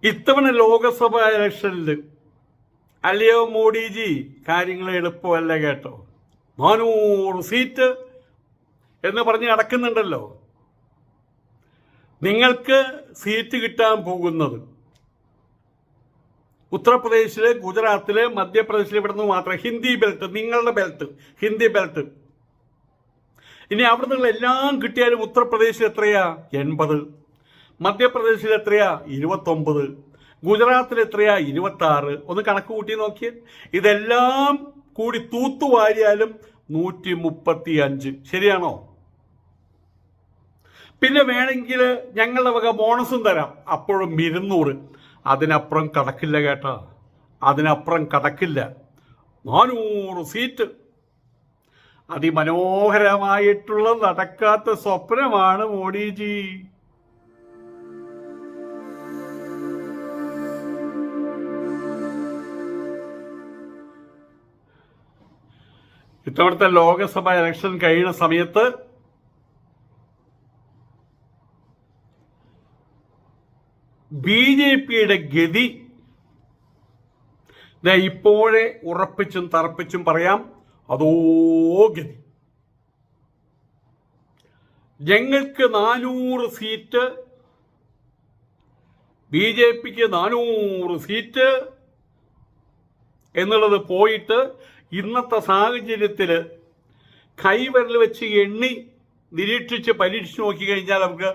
ഇത്തവണ ലോകസഭ ഇലക്ഷനിൽ അല്ലയോ മോഡിജി കാര്യങ്ങൾ എളുപ്പമല്ല കേട്ടോ. 400 സീറ്റ് എന്ന് പറഞ്ഞ് നടക്കുന്നുണ്ടല്ലോ. നിങ്ങൾക്ക് സീറ്റ് കിട്ടാൻ പോകുന്നത് ഉത്തർപ്രദേശില്, ഗുജറാത്തില്, മധ്യപ്രദേശിൽ ഇവിടുന്ന് മാത്രം. ഹിന്ദി ബെൽറ്റ്, നിങ്ങളുടെ ബെൽറ്റ്, ഹിന്ദി ബെൽറ്റ്. ഇനി അവിടെ നിന്നുള്ള എല്ലാം കിട്ടിയാലും ഉത്തർപ്രദേശിൽ എത്രയാ? 80. മധ്യപ്രദേശിൽ എത്രയാ? 29. ഗുജറാത്തിൽ എത്രയാ? 26. ഒന്ന് കണക്ക് കൂട്ടി നോക്കിയേ. ഇതെല്ലാം കൂടി തൂത്തുവാരിയാലും 135. ശരിയാണോ? പിന്നെ വേണമെങ്കിൽ ഞങ്ങളുടെ വക ബോണസും തരാം, അപ്പോഴും 200. അതിനപ്പുറം കടക്കില്ല കേട്ടോ, അതിനപ്പുറം കടക്കില്ല. 400 സീറ്റ് അതിമനോഹരമായിട്ടുള്ള നടക്കാത്ത സ്വപ്നമാണ് മോഡിജി. ഇത്തവണത്തെ ലോകസഭ ഇലക്ഷൻ കഴിയുന്ന സമയത്ത് BJPയുടെ ഗതി ഇപ്പോഴേ ഉറപ്പിച്ചും തറപ്പിച്ചും പറയാം, അതോ ഗതി. ഞങ്ങൾക്ക് 400 സീറ്റ്, BJPക്ക് 400 സീറ്റ് എന്നുള്ളത് പോയിട്ട് ഇന്നത്തെ സാഹചര്യത്തിൽ കൈവിരൽ വെച്ച് എണ്ണി നിരീക്ഷിച്ച് പരീക്ഷിച്ച് നോക്കിക്കഴിഞ്ഞാൽ നമുക്ക്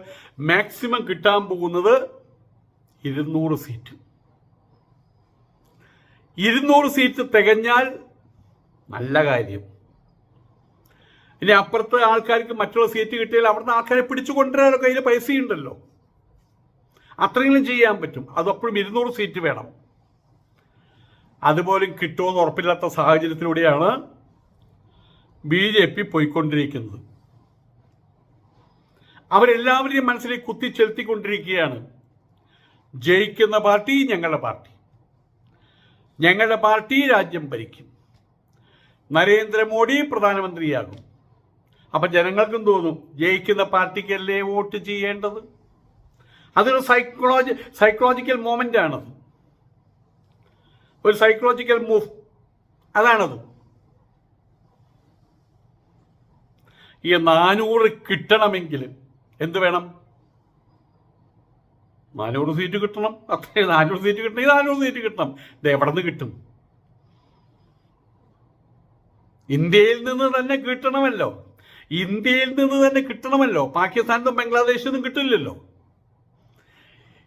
മാക്സിമം കിട്ടാൻ പോകുന്നത് 200 സീറ്റ്. 200 സീറ്റ് തികഞ്ഞാൽ നല്ല കാര്യം. ഇനി അപ്പുറത്ത് ആൾക്കാർക്ക് മറ്റുള്ള സീറ്റ് കിട്ടിയാൽ അവിടുന്ന് ആൾക്കാരെ പിടിച്ചു കൊണ്ടുവരാനോ കയ്യിൽ പൈസയുണ്ടല്ലോ, അത്രയെങ്കിലും ചെയ്യാൻ പറ്റും. അതപ്പോഴും 200 സീറ്റ് വേണം. അതുപോലും കിട്ടുമെന്ന് ഉറപ്പില്ലാത്ത സാഹചര്യത്തിലൂടെയാണ് BJP പോയിക്കൊണ്ടിരിക്കുന്നത്. അവരെല്ലാവരെയും മനസ്സിലേക്ക് കുത്തിച്ചെലുത്തിക്കൊണ്ടിരിക്കുകയാണ്. ജയിക്കുന്ന പാർട്ടി ഞങ്ങളുടെ പാർട്ടി, ഞങ്ങളുടെ പാർട്ടി രാജ്യം ഭരിക്കും, നരേന്ദ്രമോദി പ്രധാനമന്ത്രിയാകും. അപ്പം ജനങ്ങൾക്കും തോന്നും ജയിക്കുന്ന പാർട്ടിക്കല്ലേ വോട്ട് ചെയ്യേണ്ടത്. അതൊരു സൈക്കോളജിക്കൽ മൂവ്മെൻ്റ് ആണത്, ഒരു സൈക്കോളജിക്കൽ മൂവ്. അതാണത്. ഈ 400 കിട്ടണമെങ്കിൽ എന്ത് വേണം? 400 സീറ്റ് കിട്ടണം. അത്രയും 400 സീറ്റ് കിട്ടണമെങ്കിൽ 400 സീറ്റ് കിട്ടണം. ഇത് എവിടെ നിന്ന് കിട്ടും? ഇന്ത്യയിൽ നിന്ന് തന്നെ കിട്ടണമല്ലോ. ഇന്ത്യയിൽ നിന്ന് തന്നെ കിട്ടണമല്ലോ. പാകിസ്ഥാനിലും ബംഗ്ലാദേശിൽ നിന്നും കിട്ടില്ലല്ലോ.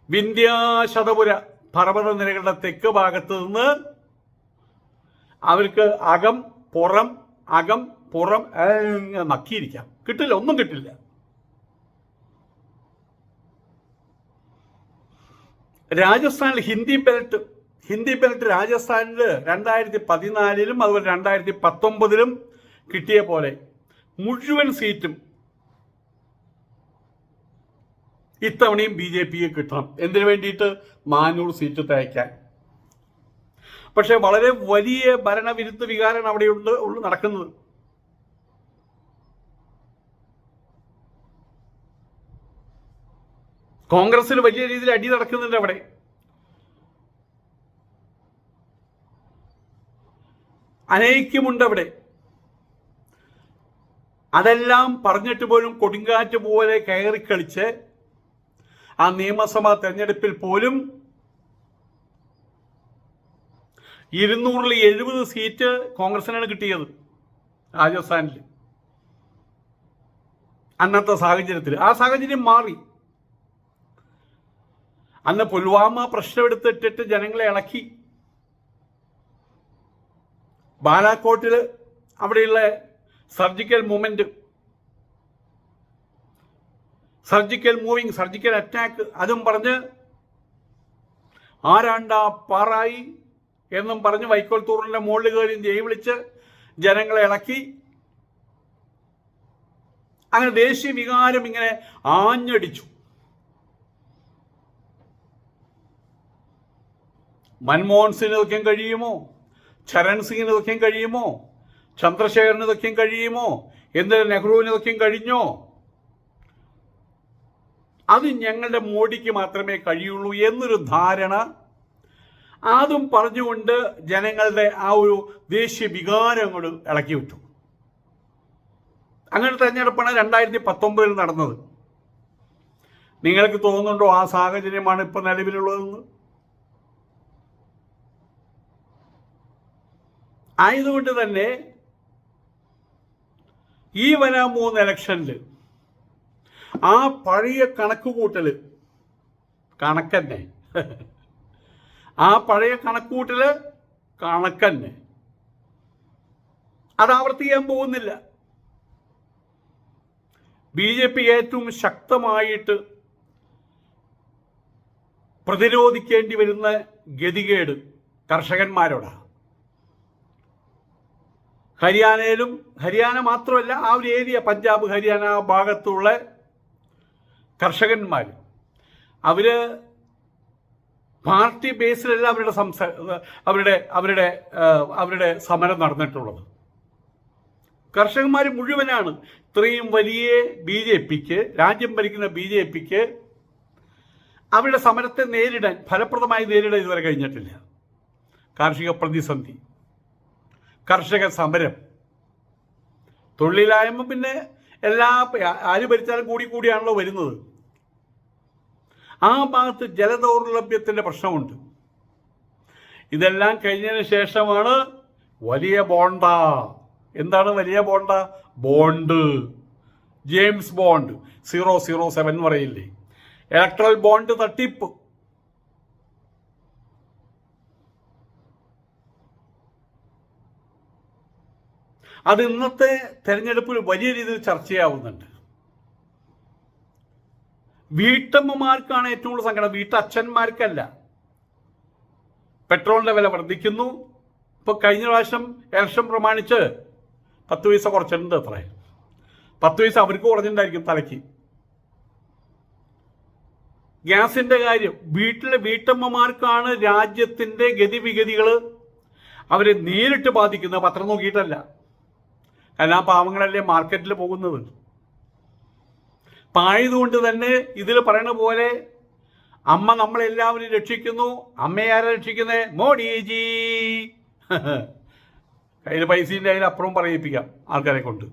വിന്ധ്യാശതപുര പർവ്വത നിരകളുടെ തെക്ക് ഭാഗത്ത് നിന്ന് അവർക്ക് അകം പുറം നക്കിയിരിക്കാം. കിട്ടില്ല, ഒന്നും കിട്ടില്ല. രാജസ്ഥാനിൽ ഹിന്ദി ബെൽറ്റ് രാജസ്ഥാനിൽ 2014 അതുപോലെ 2019 കിട്ടിയ പോലെ മുഴുവൻ സീറ്റും ഇത്തവണയും BJPക്ക് കിട്ടണം. എന്തിനു വേണ്ടിയിട്ട്? 400 സീറ്റ് തയ്ക്കാൻ. പക്ഷെ വളരെ വലിയ ഭരണവിരുദ്ധ വികാരമാണ് അവിടെയുണ്ട് നടക്കുന്നത്. കോൺഗ്രസിൽ വലിയ രീതിയിൽ അടി നടക്കുന്നുണ്ട് അവിടെ. അനൈക്യമുണ്ട് അവിടെ. അതെല്ലാം പറഞ്ഞിട്ട് പോലും കൊടുങ്കാറ്റ് പോലെ കയറിക്കളിച്ച് ആ നിയമസഭാ തെരഞ്ഞെടുപ്പിൽ പോലും 270 സീറ്റ് കോൺഗ്രസിനാണ് കിട്ടിയത് രാജസ്ഥാനിൽ. അന്നത്തെ സാഹചര്യത്തിൽ ആ സാഹചര്യം മാറി. അന്ന് പുൽവാമ പ്രശ്നം എടുത്തിട്ടിട്ട് ജനങ്ങളെ ഇളക്കി. ബാലാക്കോട്ടിൽ അവിടെയുള്ള സർജിക്കൽ അറ്റാക്ക് അതും പറഞ്ഞ് ആരാണ്ടാ പാറായി എന്നും പറഞ്ഞ് വൈക്കോൽ തൂറിന്റെ മുകളിൽ കയറി ജയ് വിളിച്ച് ജനങ്ങളെ ഇളക്കി. അങ്ങനെ ദേശീയ വികാരം ഇങ്ങനെ ആഞ്ഞടിച്ചു. മൻമോഹൻ സിംഗിന് വയ്ക്കാൻ കഴിയുമോ? ചരൺ സിംഗിന് വയ്ക്കാൻ കഴിയുമോ? ചന്ദ്രശേഖരന് വയ്ക്കാൻ കഴിയുമോ? എന്തിന് നെഹ്റുവിന് വയ്ക്കാൻ കഴിഞ്ഞോ? അത് ഞങ്ങളുടെ മോഡിക്ക് മാത്രമേ കഴിയുള്ളൂ എന്നൊരു ധാരണ, അതും പറഞ്ഞുകൊണ്ട് ജനങ്ങളുടെ ആ ഒരു ദേശീയ വികാരങ്ങൾ ഇളക്കി വിട്ടു. അങ്ങനെ തെരഞ്ഞെടുപ്പാണ് 2019 നടന്നത്. നിങ്ങൾക്ക് തോന്നുന്നുണ്ടോ ആ സാഹചര്യമാണ് ഇപ്പൊ നിലവിലുള്ളതെന്ന്? ആയതുകൊണ്ട് തന്നെ ഈ വരാൻ പോകുന്ന ഇലക്ഷനിൽ ആ പഴയ കണക്കുകൂട്ടല് കണക്കന്നെ ആ പഴയ കണക്കുകൂട്ടല് കണക്കന്നെ അത് ആവർത്തിക്കാൻ പോകുന്നില്ല. BJP ഏറ്റവും ശക്തമായിട്ട് പ്രതിരോധിക്കേണ്ടി വരുന്ന ഗതികേട് കർഷകന്മാരോടാണ്. ഹരിയാന മാത്രമല്ല, ആ ഒരു ഏരിയ, പഞ്ചാബ് ഹരിയാന ഭാഗത്തുള്ള കർഷകന്മാർ അവര് പാർട്ടി ബേസിലല്ല അവരുടെ സമരം നടന്നിട്ടുള്ളത്. കർഷകന്മാർ മുഴുവനാണ്. ഇത്രയും വലിയ BJPക്ക്, രാജ്യം ഭരിക്കുന്ന BJPക്ക് അവരുടെ സമരത്തെ ഫലപ്രദമായി നേരിടാൻ ഇതുവരെ കഴിഞ്ഞിട്ടില്ല. കാർഷിക പ്രതിസന്ധി, കർഷക സമരം, തൊഴിലില്ലായ്മ, പിന്നെ ആര് ഭരിച്ചാലും കൂടിയാണല്ലോ വരുന്നത്. ആ ഭാഗത്ത് ജലദൗർലഭ്യത്തിന്റെ പ്രശ്നമുണ്ട്. ഇതെല്ലാം കഴിഞ്ഞതിന് ശേഷമാണ് വലിയ ബോണ്ട. എന്താണ് വലിയ ബോണ്ട? ബോണ്ട്, ജെയിംസ് ബോണ്ട് 007 പറയില്ലേ, ഇലക്ട്രൽ ബോണ്ട് തട്ടിപ്പ്. അത് ഇന്നത്തെ തെരഞ്ഞെടുപ്പിൽ വലിയ രീതിയിൽ ചർച്ചയാവുന്നുണ്ട്. വീട്ടമ്മമാർക്കാണ് ഏറ്റവും കൂടുതൽ സങ്കടം, വീട്ടച്ഛന്മാർക്കല്ല. പെട്രോളിന്റെ വില വർദ്ധിക്കുന്നു. ഇപ്പൊ കഴിഞ്ഞ പ്രാവശ്യം ഇലക്ഷൻ പ്രമാണിച്ച് 10 പൈസ കുറച്ചിട്ടുണ്ട്. അത്ര 10 പൈസ അവർക്ക് കുറഞ്ഞിട്ടുണ്ടായിരിക്കും തലയ്ക്ക്. ഗ്യാസിന്റെ കാര്യം, വീട്ടമ്മമാർക്കാണ് രാജ്യത്തിന്റെ ഗതിവിഗതികൾ അവരെ നേരിട്ട് ബാധിക്കുന്നത്. പത്രം നോക്കിയിട്ടല്ല, കാരണം ആ പാവങ്ങളല്ലേ മാർക്കറ്റിൽ പോകുന്നത്. ആയതുകൊണ്ട് തന്നെ ഇതിൽ പറയുന്ന പോലെ അമ്മ നമ്മളെല്ലാവരും രക്ഷിക്കുന്നു. അമ്മയാരെ രക്ഷിക്കുന്നേ? മോഡിജി. കയ്യിൽ പൈസയിൻ്റെ അതിലപ്പുറം പറയിപ്പിക്കാം ആൾക്കാരെ കൊണ്ട്.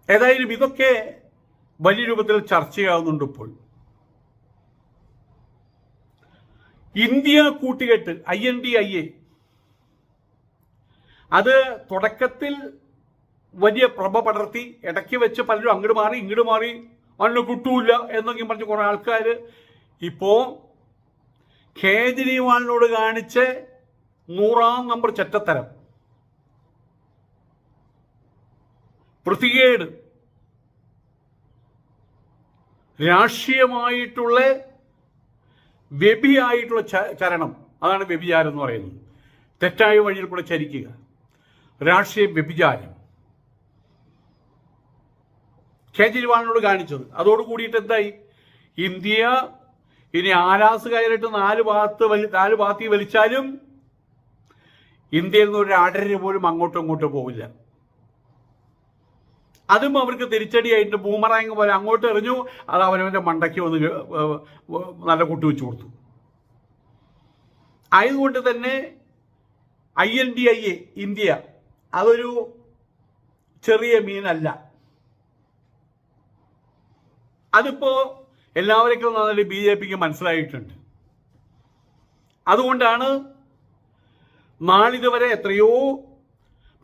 ഏതായാലും ഇതൊക്കെ വലിയ രൂപത്തിൽ ചർച്ചയാവുന്നുണ്ട് ഇപ്പോൾ. ഇന്ത്യ കൂട്ടുകെട്ട് INDIA അത് തുടക്കത്തിൽ വലിയ പ്രഭ പടർത്തി, ഇടയ്ക്ക് വെച്ച് പലരും അങ്ങോട്ട് മാറി ഇങ്ങോട്ട് മാറി, അന്ന് കിട്ടൂല എന്നൊക്കെ പറഞ്ഞ് കുറെ ആൾക്കാർ ഇപ്പോ കേജ്രിവാളിനോട് കാണിച്ച് 100ാം നമ്പർ ചെറ്റത്തരം, വൃത്തികേട്, രാഷ്ട്രീയമായിട്ടുള്ള വ്യഭിയായിട്ടുള്ള ചരണം, അതാണ് വ്യഭിചാരം എന്ന് പറയുന്നത്. തെറ്റായ വഴിയിൽ കൂടെ ചരിക്കുക, രാഷ്ട്രീയ വ്യഭിചാരം കേജ്രിവാളിനോട് കാണിച്ചത്. അതോട് കൂടിയിട്ട് എന്തായി? ഇന്ത്യ ഇനി ആലാസ് കയറിയിട്ട് 4 ഭാഗത്ത് വലിച്ചാലും ഇന്ത്യയിൽ നിന്ന് ഒരു അടര് പോലും അങ്ങോട്ടും ഇങ്ങോട്ടും പോവില്ല. അതും അവർക്ക് തിരിച്ചടിയായിട്ട് ബൂമറാങ് പോലെ അങ്ങോട്ട് എറിഞ്ഞു, അത് അവനവൻ്റെ മണ്ടയ്ക്ക് വന്ന് നല്ല കുട്ടിവെച്ചു കൊടുത്തു. ആയതുകൊണ്ട് തന്നെ INDIA ഇന്ത്യ അതൊരു ചെറിയ മീനല്ല. അതിപ്പോ എല്ലാവരേക്കും നന്നായിട്ട് BJPക്ക് മനസ്സിലായിട്ടുണ്ട്. അതുകൊണ്ടാണ് നാളിതുവരെ എത്രയോ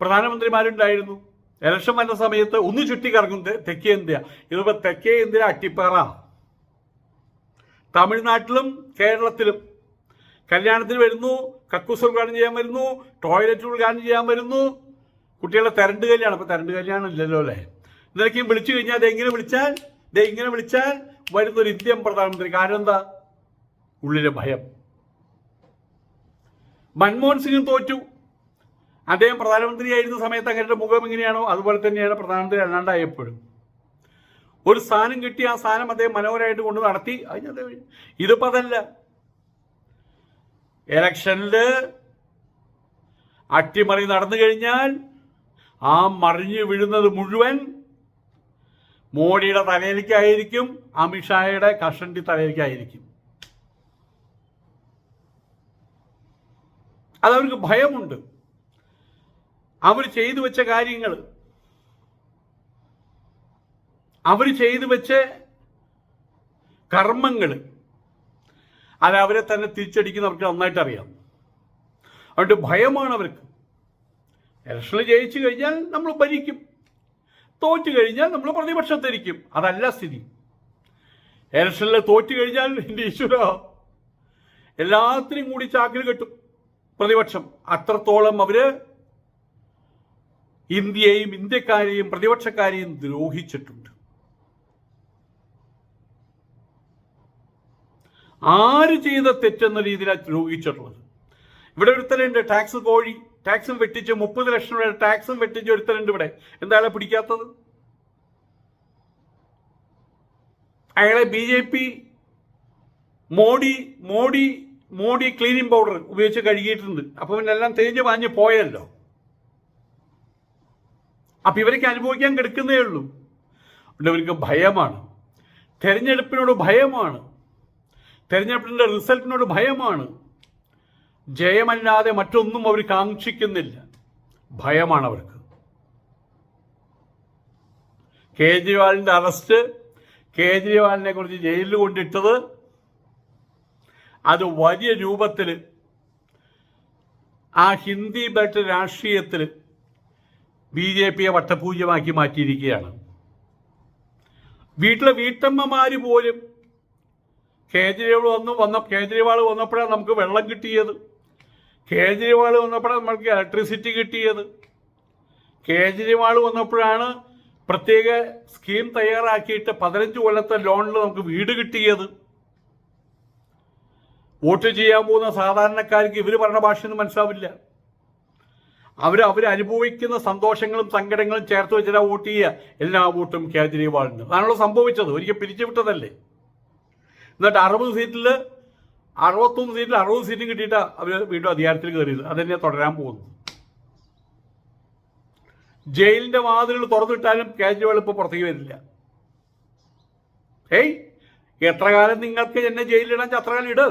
പ്രധാനമന്ത്രിമാരുണ്ടായിരുന്നു. ഇലക്ഷൻ വന്ന സമയത്ത് ഒന്ന് ചുറ്റിക്കറങ്ങും തെക്കേ ഇന്ത്യ. ഇതിപ്പോ തെക്കേ ഇന്ത്യ അട്ടിപ്പാറ. തമിഴ്നാട്ടിലും കേരളത്തിലും കല്യാണത്തിന് വരുന്നു, കക്കൂസ് ഉദ്ഘാടനം ചെയ്യാൻ വരുന്നു, ടോയ്ലറ്റ് ഉദ്ഘാടനം ചെയ്യാൻ വരുന്നു, കുട്ടികളുടെ തെരണ്ട് കല്യാണം. ഇപ്പൊ തെരണ്ട് കല്യാണം ഇല്ലല്ലോ അല്ലേ? ഇന്നലേക്കും വിളിച്ചു കഴിഞ്ഞാൽ ഇങ്ങനെ വിളിച്ചാൽ വരുന്നൊരു ഇന്ത്യൻ പ്രധാനമന്ത്രി. കാരണം എന്താ? ഉള്ളിലെ ഭയം. മൻമോഹൻ സിംഗും തോറ്റു. അദ്ദേഹം പ്രധാനമന്ത്രിയായിരുന്ന സമയത്ത് അങ്ങയുടെ മുഖം എങ്ങനെയാണോ അതുപോലെ തന്നെയാണ് പ്രധാനമന്ത്രി അല്ലാണ്ടായപ്പോഴും. ഒരു സ്ഥാനം കിട്ടി, ആ സ്ഥാനം അദ്ദേഹം മനോഹരമായിട്ട് കൊണ്ട് നടത്തി. ഇതിപ്പോ അതല്ല. ഇലക്ഷനില് അട്ടിമറി നടന്നു കഴിഞ്ഞാൽ ആ മറിഞ്ഞു വീഴുന്നത് മുഴുവൻ മോഡിയുടെ തലയിലേക്കായിരിക്കും, അമിത്ഷായുടെ കഷണ്ടി തലയിലേക്കായിരിക്കും. അതവർക്ക് ഭയമുണ്ട്. അവർ ചെയ്തു വെച്ച കാര്യങ്ങൾ, അവർ ചെയ്തു വെച്ച കർമ്മങ്ങൾ, അത് അവരെ തന്നെ തിരിച്ചടിക്കുന്നവർക്ക് നന്നായിട്ട് അറിയാം. അതുകൊണ്ട് ഭയമാണ് അവർക്ക്. ഇലക്ഷനിൽ ജയിച്ചു കഴിഞ്ഞാൽ നമ്മൾ ഭരിക്കും, തോറ്റു കഴിഞ്ഞാൽ നമ്മൾ പ്രതിപക്ഷത്തിരിക്കും. അതല്ല സ്ഥിതി. ഇലക്ഷനിൽ തോറ്റു കഴിഞ്ഞാൽ എൻ്റെ ഈശ്വര എല്ലാത്തിനും കൂടി ചാക്കിൽ കെട്ടും പ്രതിപക്ഷം. അത്രത്തോളം അവര് ഇന്ത്യയെയും ഇന്ത്യക്കാരെയും പ്രതിപക്ഷക്കാരെയും ദ്രോഹിച്ചിട്ടുണ്ട്. ആര് ചെയ്ത തെറ്റെന്ന രീതിയിലാണ് ദ്രോഹിച്ചിട്ടുള്ളത്. ഇവിടെ ഒരുത്തരുണ്ട് ടാക്സ് കോഴി, ടാക്സും വെട്ടിച്ച് 30 ലക്ഷം രൂപ ടാക്സും വെട്ടിച്ച് ഒരുത്തരുണ്ട് ഇവിടെ. എന്താ അയാളെ പിടിക്കാത്തത്? അയാളെ BJP മോഡി ക്ലീനിങ് പൗഡർ ഉപയോഗിച്ച് കഴുകിയിട്ടുണ്ട്. അപ്പൊ പിന്നെ എല്ലാം തേഞ്ഞ് പാഞ്ഞ് പോയല്ലോ. അപ്പൊ ഇവർക്ക് അനുഭവിക്കാൻ കിടക്കുന്നേ ഉള്ളൂ. ഇവർക്ക് ഭയമാണ്, തെരഞ്ഞെടുപ്പിനോട് ഭയമാണ്, തെരഞ്ഞെടുപ്പിന്റെ റിസൾട്ടിനോട് ഭയമാണ്. ജയമല്ലാതെ മറ്റൊന്നും അവർ കാക്ഷിക്കുന്നില്ല. ഭയമാണ് അവർക്ക്. കേജ്രിവാളിന്റെ അറസ്റ്റ്, കേജ്രിവാളിനെ കുറിച്ച് ജയിലിൽ കൊണ്ടിട്ടത്, അത് വലിയ രൂപത്തിൽ ആ ഹിന്ദി ബെൽറ്റ് രാഷ്ട്രീയത്തിൽ BJPയെ വട്ടപൂജ്യമാക്കി മാറ്റിയിരിക്കുകയാണ്. വീട്ടിലെ വീട്ടമ്മമാര് പോലും കേജ്രിവാൾ വന്നപ്പോഴാണ് നമുക്ക് വെള്ളം കിട്ടിയത്, കേജ്രിവാൾ വന്നപ്പോഴാണ് നമുക്ക് ഇലക്ട്രിസിറ്റി കിട്ടിയത്, കേജ്രിവാൾ വന്നപ്പോഴാണ് പ്രത്യേക സ്കീം തയ്യാറാക്കിയിട്ട് 15 കൊല്ലത്തെ ലോണിൽ നമുക്ക് വീട് കിട്ടിയത്. വോട്ട് ചെയ്യാൻ പോകുന്ന സാധാരണക്കാർക്ക് ഇവർ പറഞ്ഞ ഭാഷയൊന്നും മനസ്സിലാവില്ല. അവരനുഭവിക്കുന്ന സന്തോഷങ്ങളും സങ്കടങ്ങളും ചേർത്ത് വെച്ചിട്ടാ വോട്ട് ചെയ്യുക. എല്ലാ വോട്ടും കേജ്രിവാളിന്. അതാണല്ലോ സംഭവിച്ചത്. ഒരിക്കൽ പിരിച്ചുവിട്ടതല്ലേ. എന്നിട്ട് 61 സീറ്റിൽ 60 സീറ്റും കിട്ടിയിട്ടാ അവർ വീണ്ടും അധികാരത്തിൽ കയറിയത്. അതന്നെ തുടരാൻ പോകുന്നു. ജയിലിന്റെ വാതിലുകൾ തുറന്നിട്ടാലും കേജ്രിവാൾ ഇപ്പോൾ പുറത്തേക്ക് വരില്ല. എത്ര കാലം നിങ്ങൾക്ക് എന്നെ ജയിലിലിടാൻ അത്ര കാലം ഇട്.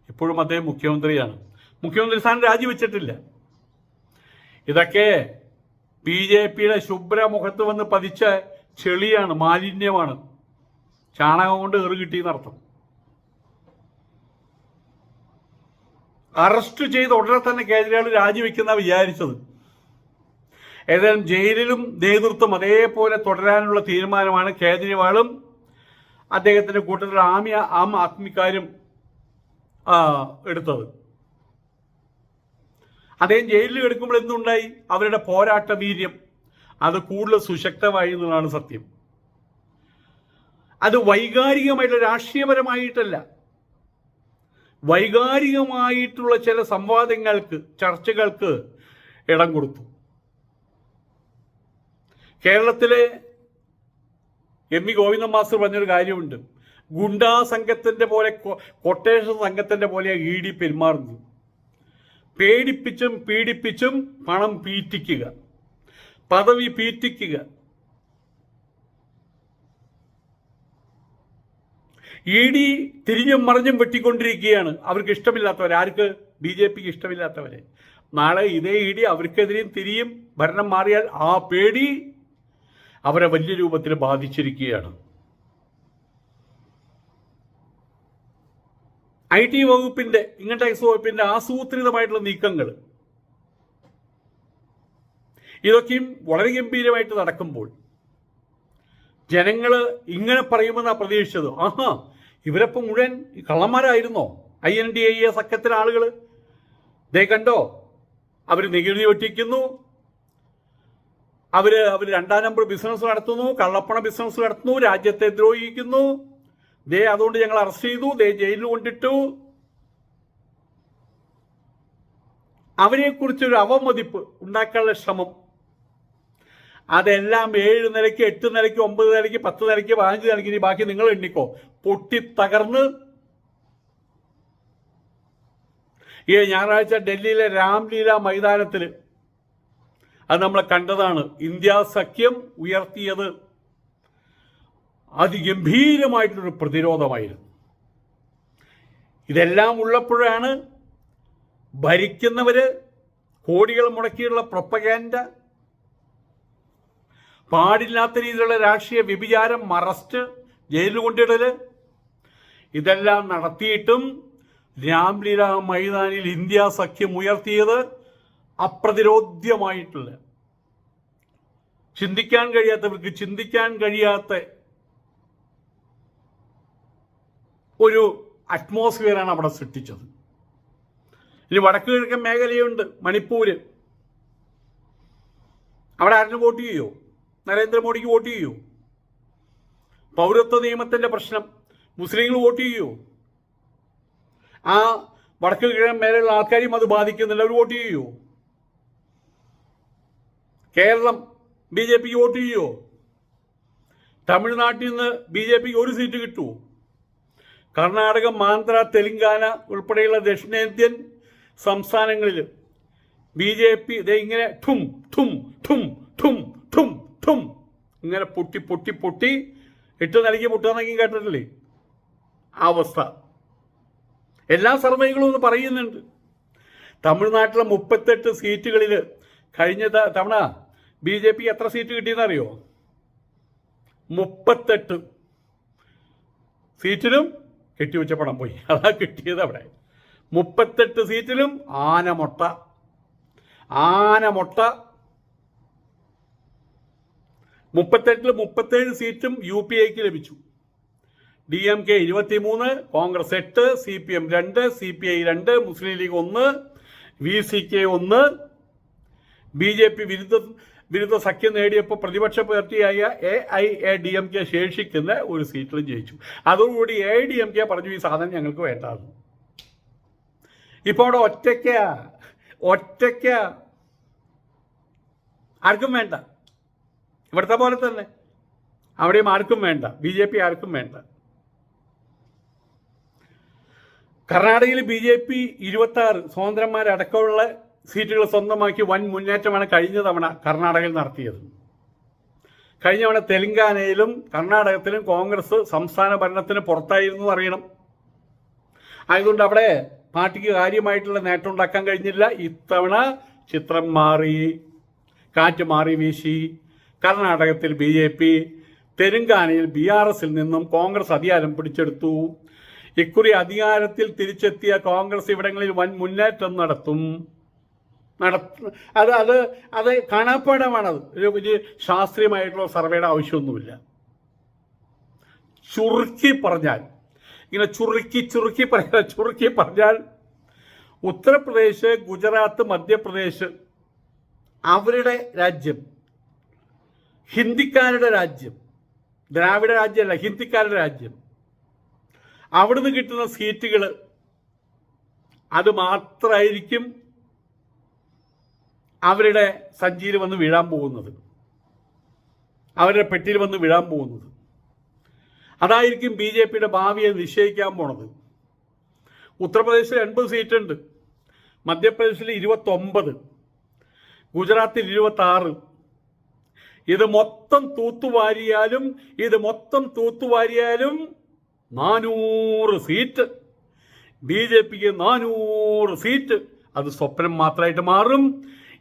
ഇപ്പോഴും അദ്ദേഹം മുഖ്യമന്ത്രിയാണ്. മുഖ്യമന്ത്രി സ്ഥാനം രാജിവെച്ചിട്ടില്ല. ഇതൊക്കെ BJPയുടെ ശുഭ്രമുഖത്ത് വന്ന് പതിച്ച ചെളിയാണ്, മാലിന്യമാണ്. ചാണകം കൊണ്ട് എറി കിട്ടിയെന്നർത്ഥം. അറസ്റ്റ് ചെയ്ത് ഉടനെ തന്നെ കേജ്രിവാൾ രാജിവെക്കുന്ന വിചാരിച്ചത്. ഏതായാലും ജയിലിലും നേതൃത്വം അതേപോലെ തുടരാനുള്ള തീരുമാനമാണ് കേജ്രിവാളും അദ്ദേഹത്തിന്റെ കൂട്ടത്തിൽ ആം ആദ്മിക്കാരും എടുത്തത്. അദ്ദേഹം ജയിലിൽ എടുക്കുമ്പോൾ എന്തുണ്ടായി? അവരുടെ പോരാട്ട വീര്യം അത് കൂടുതൽ സുശക്തമായി എന്നുള്ളതാണ് സത്യം. അത് വൈകാരികമായിട്ടുള്ള, രാഷ്ട്രീയപരമായിട്ടല്ല, വൈകാരികമായിട്ടുള്ള ചില സംവാദങ്ങൾക്ക്, ചർച്ചകൾക്ക് ഇടം കൊടുത്തു. കേരളത്തിലെ MV ഗോവിന്ദൻ മാസ്റ്റർ പറഞ്ഞൊരു കാര്യമുണ്ട്. ഗുണ്ടാ സംഘത്തിന്റെ പോലെ, കൊട്ടേഷൻ സംഘത്തിന്റെ പോലെ ED പെരുമാറുന്നത്. പേടിപ്പിച്ചും പീഡിപ്പിച്ചും പണം പീറ്റിക്കുക, പദവി പീറ്റിക്കുക. ED തിരിഞ്ഞും മറിഞ്ഞും വെട്ടിക്കൊണ്ടിരിക്കുകയാണ്. അവർക്ക് ഇഷ്ടമില്ലാത്തവരെ. ആർക്ക്? BJPക്ക് ഇഷ്ടമില്ലാത്തവരെ. നാളെ ഇതേ ED അവർക്കെതിരെയും തിരിയും. ഭരണം മാറിയാൽ ആ പേടി അവരെ വലിയ രൂപത്തിൽ ബാധിച്ചിരിക്കുകയാണ്. IT വകുപ്പിന്റെ, ഇൻകം ടാക്സ് വകുപ്പിന്റെ ആസൂത്രിതമായിട്ടുള്ള നീക്കങ്ങൾ, ഇതൊക്കെയും വളരെ ഗംഭീരമായിട്ട് നടക്കുമ്പോൾ ജനങ്ങൾ ഇങ്ങനെ പറയുമെന്നാണ് പ്രതീക്ഷിച്ചത്. ഇവരപ്പം മുഴുവൻ കള്ളന്മാരായിരുന്നോ? INDA സഖ്യത്തിലെ ആളുകൾ ദേ കണ്ടോ, അവർ നികുതി വെട്ടിക്കുന്നു, അവര് 2ാം നമ്പർ ബിസിനസ് നടത്തുന്നു, കള്ളപ്പണ ബിസിനസ് നടത്തുന്നു, രാജ്യത്തെ ദ്രോഹിക്കുന്നു, ദേ അതുകൊണ്ട് ഞങ്ങൾ അറസ്റ്റ് ചെയ്തു, ദേ ജയിലിൽ കൊണ്ടിട്ടു. അവരെക്കുറിച്ചൊരു അവമതിപ്പ് ഉണ്ടാക്കാനുള്ള ശ്രമം, അതെല്ലാം 7 നിലയ്ക്ക്, 8 നിലയ്ക്ക്, 9 നിലയ്ക്ക്, 10 നിലയ്ക്ക്, 15 നിലയ്ക്ക്, ഇനി ബാക്കി നിങ്ങൾ എണ്ണിക്കോ, പൊട്ടിത്തകർന്ന് ഈ ഞായറാഴ്ച ഡൽഹിയിലെ രാംലീല മൈതാനത്തിൽ അത് നമ്മൾ കണ്ടതാണ്. ഇന്ത്യ സഖ്യം ഉയർത്തിയത് അതിഗംഭീരമായിട്ടൊരു പ്രതിരോധമായിരുന്നു. ഇതെല്ലാം ഉള്ളപ്പോഴാണ് ഭരിക്കുന്നവര് കോടികൾ മുടക്കിയുള്ള പ്രൊപ്പഗാൻഡ, പാടില്ലാത്ത രീതിയിലുള്ള രാഷ്ട്രീയ വ്യഭിചാരം, അറസ്റ്റ്, ജയിലിൽ കൊണ്ടിടല്, ഇതെല്ലാം നടത്തിയിട്ടും രാംലീല മൈതാനിൽ ഇന്ത്യ സഖ്യം ഉയർത്തിയത് അപ്രതിരോധ്യമായിട്ടുള്ള, ചിന്തിക്കാൻ കഴിയാത്തവർക്ക് ചിന്തിക്കാൻ കഴിയാത്ത ഒരു അറ്റ്മോസ്ഫിയറാണ് അവിടെ സൃഷ്ടിച്ചത്. ഇനി വടക്ക് കിഴക്കൻ മേഖലയുണ്ട്, മണിപ്പൂര്. അവിടെ ആരിന് വോട്ട് ചെയ്യോ? നരേന്ദ്രമോദിക്ക് വോട്ട് ചെയ്യോ? പൗരത്വ നിയമത്തിന്റെ പ്രശ്നം, മുസ്ലിങ്ങൾ വോട്ട് ചെയ്യോ? ആ വടക്ക് കിഴക്കൻ മേഖലയിലുള്ള ആൾക്കാരെയും അത് ബാധിക്കുന്നില്ല, അവർ വോട്ട് ചെയ്യോ? കേരളം BJPക്ക് വോട്ട് ചെയ്യോ? തമിഴ്നാട്ടിൽ നിന്ന് BJPക്ക് ഒരു സീറ്റ് കിട്ടുമോ? കർണാടകം, ആന്ധ്ര, തെലങ്കാന ഉൾപ്പെടെയുള്ള ദക്ഷിണേന്ത്യൻ സംസ്ഥാനങ്ങളിൽ BJP ഇതേ ഇങ്ങനെ ഠും ഠും ഠും ഠും ഠും ഠും ഇങ്ങനെ പൊട്ടി പൊട്ടി പൊട്ടി 8 നിലയ്ക്ക് പൊട്ടുകയെന്നെങ്കിൽ കേട്ടിട്ടില്ലേ? ആ അവസ്ഥ എല്ലാ സർവേകളും ഒന്ന് പറയുന്നുണ്ട്. തമിഴ്നാട്ടിലെ 38 സീറ്റുകളിൽ കഴിഞ്ഞ തവണ BJP എത്ര സീറ്റ് കിട്ടിയെന്ന് അറിയോ? 38 സീറ്റിലും കെട്ടിവെച്ച പണം പോയി. അതാ കിട്ടിയത്. അവിടെ 38 സീറ്റിലും ആനമൊട്ട. 38-ൽ 37 സീറ്റും UPAക്ക് ലഭിച്ചു. DMK 23, കോൺഗ്രസ് 8, CPM 2, CPI 2, മുസ്ലിം ലീഗ് 1, VCK 1. BJP വിരുദ്ധ സഖ്യം നേടിയപ്പോൾ പ്രതിപക്ഷ പാർട്ടിയായ AIADMK ശേഷിക്കുന്ന ഒരു സീറ്റിലും ജയിച്ചു. അതോടുകൂടി AIADMK പറഞ്ഞു, ഈ സാധനം ഞങ്ങൾക്ക് വേണ്ടാന്ന്. ഇപ്പോൾ അവിടെ ഒറ്റയ്ക്ക ആർക്കും വേണ്ട. ഇവിടുത്തെ പോലെ തന്നെ അവിടെയും ആർക്കും വേണ്ട, BJP ആർക്കും വേണ്ട. കർണാടകയിൽ BJP 26 സ്വതന്ത്രന്മാരടക്കമുള്ള സീറ്റുകൾ സ്വന്തമാക്കി വൻ മുന്നേറ്റമാണ് കഴിഞ്ഞ തവണ കർണാടകയിൽ നടത്തിയത്. കഴിഞ്ഞ തവണ തെലങ്കാനയിലും കർണാടകത്തിലും കോൺഗ്രസ് സംസ്ഥാന ഭരണത്തിന് പുറത്തായിരുന്നു അറിയണം. ആയതുകൊണ്ട് അവിടെ പാർട്ടിക്ക് കാര്യമായിട്ടുള്ള നേട്ടം ഉണ്ടാക്കാൻ കഴിഞ്ഞില്ല. ഇത്തവണ ചിത്രം മാറി, കാറ്റ് മാറി വീശി. കർണാടകത്തിൽ BJP, തെലങ്കാനയിൽ BRSൽ നിന്നും കോൺഗ്രസ് അധികാരം പിടിച്ചെടുത്തു. ഇക്കുറി അധികാരത്തിൽ തിരിച്ചെത്തിയ കോൺഗ്രസ് ഇവിടങ്ങളിൽ വൻ മുന്നേറ്റം നടത്തും. അത് കാണാപ്പാടമാണത്. ഒരു വലിയ ശാസ്ത്രീയമായിട്ടുള്ള സർവേയുടെ ആവശ്യമൊന്നുമില്ല. ചുരുക്കി പറഞ്ഞാൽ, ഇങ്ങനെ ചുരുക്കി പറഞ്ഞാൽ ഉത്തർപ്രദേശ്, ഗുജറാത്ത്, മധ്യപ്രദേശ് അവരുടെ രാജ്യം, ഹിന്ദിക്കാരുടെ രാജ്യം, ദ്രാവിഡ രാജ്യമല്ല, ഹിന്ദിക്കാരുടെ രാജ്യം. അവിടുന്ന് കിട്ടുന്ന സീറ്റുകൾ അത് മാത്രമായിരിക്കും അവരുടെ സഞ്ചിയിൽ വന്ന് വീഴാൻ പോകുന്നത്, അവരുടെ പെട്ടിയിൽ വന്ന് വീഴാൻ പോകുന്നത്. അതായിരിക്കും BJPയുടെ ഭാവിയെ നിശ്ചയിക്കാൻ പോണത്. ഉത്തർപ്രദേശിൽ 80 സീറ്റുണ്ട്, മധ്യപ്രദേശിൽ 29, ഗുജറാത്തിൽ 26. ഇത് മൊത്തം തൂത്തുവാരിയാലും 400 സീറ്റ്. BJPക്ക് 400 സീറ്റ് അത് സ്വപ്നം മാത്രമായിട്ട് മാറും.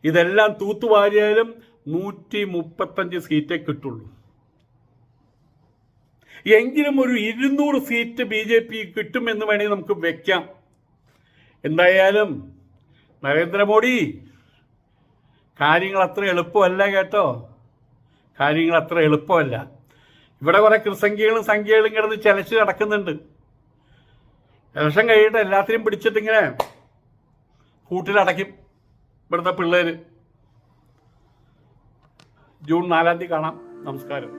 ഇതെല്ലാം തൂത്തുവാരിയാലും 135 സീറ്റേ കിട്ടുള്ളൂ. എങ്കിലും ഒരു 200 സീറ്റ് BJP കിട്ടുമെന്ന് വേണമെങ്കിൽ നമുക്ക് വെക്കാം. എന്തായാലും നരേന്ദ്രമോദി കാര്യങ്ങൾ അത്ര എളുപ്പമല്ല കേട്ടോ, കാര്യങ്ങൾ അത്ര എളുപ്പമല്ല. ഇവിടെ കുറെ സംഖ്യകളും കിടന്ന് ചലച്ച് നടക്കുന്നുണ്ട്. ഇലക്ഷൻ കഴിയിട്ട് എല്ലാത്തിനും പിടിച്ചിട്ടിങ്ങനെ കൂട്ടിലടയ്ക്കും ഇവിടുത്തെ പിള്ളേർ. ജൂൺ 4 കാണാം. നമസ്കാരം.